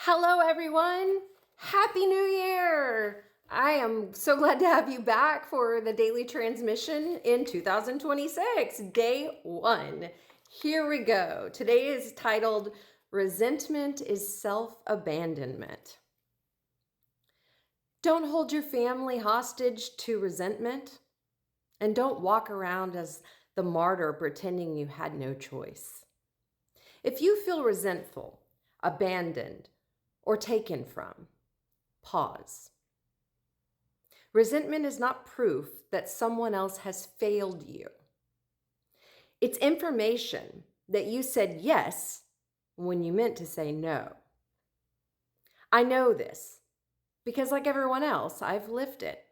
Hello, everyone. Happy New Year. I am so glad to have you back for the daily transmission in 2026, day one. Here we go. Today is titled Resentment is Self-Abandonment. Don't hold your family hostage to resentment, and don't walk around as the martyr pretending you had no choice. If you feel resentful, abandoned, or taken from, pause. Resentment is not proof that someone else has failed you. It's information that you said yes when you meant to say no. I know this because, like everyone else, I've lived it.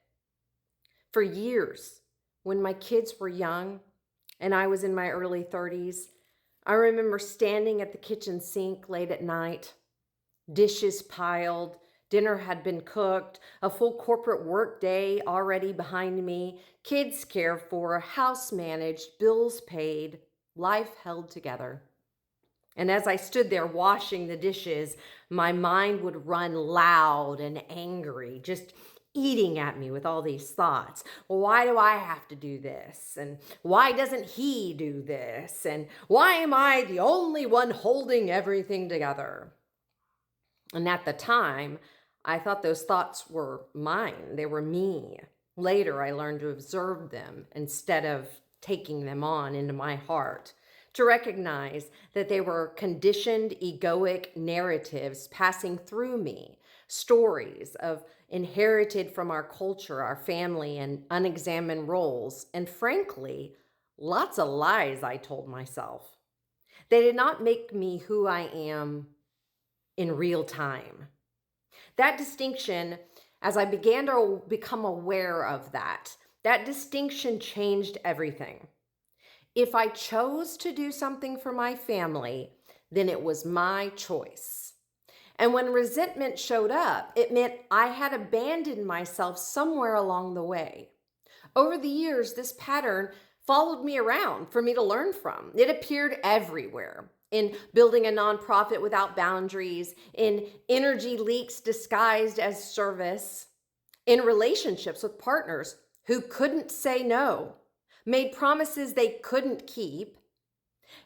For years, when my kids were young and I was in my early 30s, I remember standing at the kitchen sink late at night, dishes piled, dinner had been cooked, a full corporate work day already behind me, kids cared for, house managed, bills paid, life held together. And as I stood there washing the dishes, my mind would run loud and angry, just eating at me with all these thoughts. Why do I have to do this? And why doesn't he do this? And why am I the only one holding everything together? And at the time, I thought those thoughts were mine. They were me. Later, I learned to observe them instead of taking them on into my heart, to recognize that they were conditioned egoic narratives passing through me, stories of inherited from our culture, our family, and unexamined roles, and frankly, lots of lies I told myself. They did not make me who I am in real time. That distinction, as I began to become aware of that distinction changed everything. If I chose to do something for my family, then it was my choice. And when resentment showed up, it meant I had abandoned myself somewhere along the way. Over the years, this pattern followed me around for me to learn from. It appeared everywhere. In building a nonprofit without boundaries, in energy leaks disguised as service, in relationships with partners who couldn't say no, made promises they couldn't keep,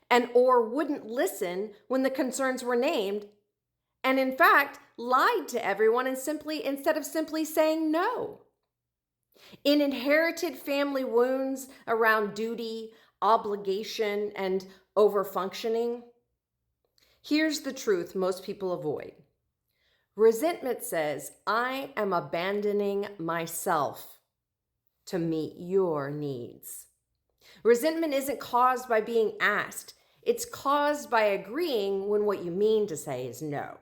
and or wouldn't listen when the concerns were named, and in fact, lied to everyone instead of simply saying no. In inherited family wounds around duty, obligation, and overfunctioning. Here's the truth most people avoid. Resentment says, I am abandoning myself to meet your needs. Resentment isn't caused by being asked. It's caused by agreeing when what you mean to say is no.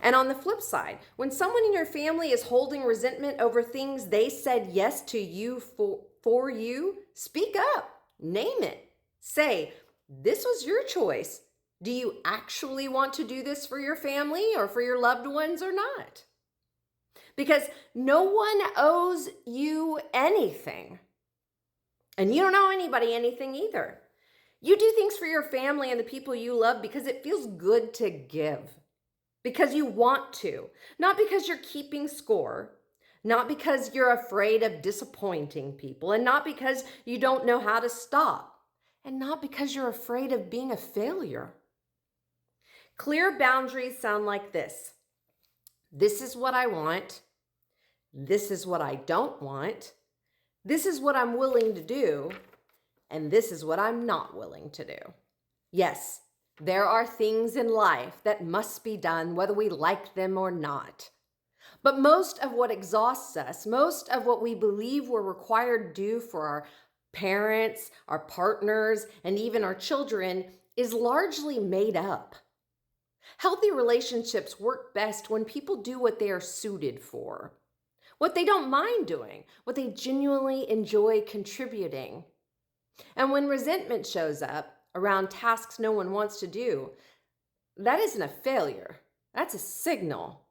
And on the flip side, when someone in your family is holding resentment over things they said yes to you for you, speak up, name it. Say, this was your choice. Do you actually want to do this for your family or for your loved ones or not? Because no one owes you anything. And you don't owe anybody anything either. You do things for your family and the people you love because it feels good to give. Because you want to. Not because you're keeping score. Not because you're afraid of disappointing people. And not because you don't know how to stop. And not because you're afraid of being a failure. Clear boundaries sound like this. This is what I want. This is what I don't want. This is what I'm willing to do. And this is what I'm not willing to do. Yes, there are things in life that must be done whether we like them or not. But most of what exhausts us, most of what we believe we're required to do for our parents, our partners, and even our children is largely made up. Healthy relationships work best when people do what they are suited for, what they don't mind doing, what they genuinely enjoy contributing. And when resentment shows up around tasks no one wants to do, that isn't a failure. That's a signal.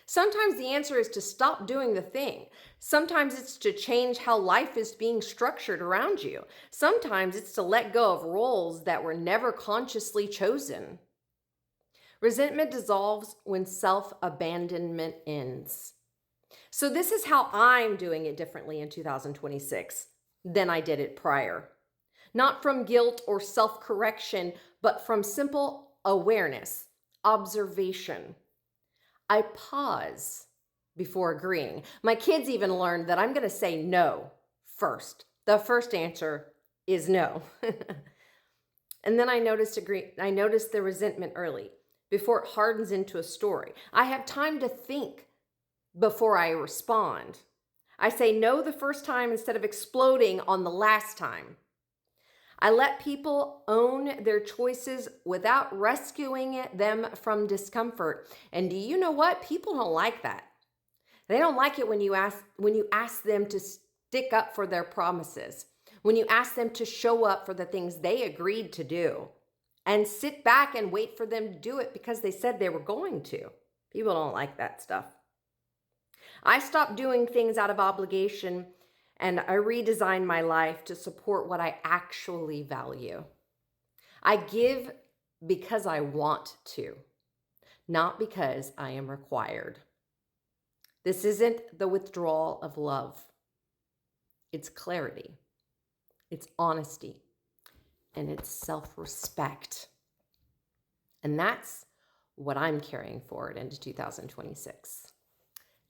Sometimes the answer is to stop doing the thing. Sometimes it's to change how life is being structured around you. Sometimes it's to let go of roles that were never consciously chosen. Resentment dissolves when self-abandonment ends. So this is how I'm doing it differently in 2026 than I did it prior. Not from guilt or self-correction, but from simple awareness, observation. I pause before agreeing. My kids even learned that I'm going to say no first. The first answer is no. And then I noticed the resentment early, before it hardens into a story. I have time to think before I respond. I say no the first time instead of exploding on the last time. I let people own their choices without rescuing them from discomfort. And do you know what? People don't like that. They don't like it when you ask them to stick up for their promises, when you ask them to show up for the things they agreed to do, and sit back and wait for them to do it because they said they were going to. People don't like that stuff. I stopped doing things out of obligation, and I redesigned my life to support what I actually value. I give because I want to, not because I am required. This isn't the withdrawal of love. It's clarity, it's honesty, and it's self-respect. And that's what I'm carrying forward into 2026.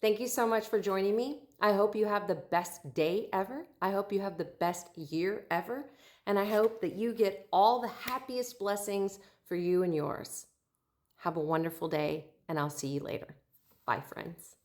Thank you so much for joining me. I hope you have the best day ever. I hope you have the best year ever. And I hope that you get all the happiest blessings for you and yours. Have a wonderful day, and I'll see you later. Bye, friends.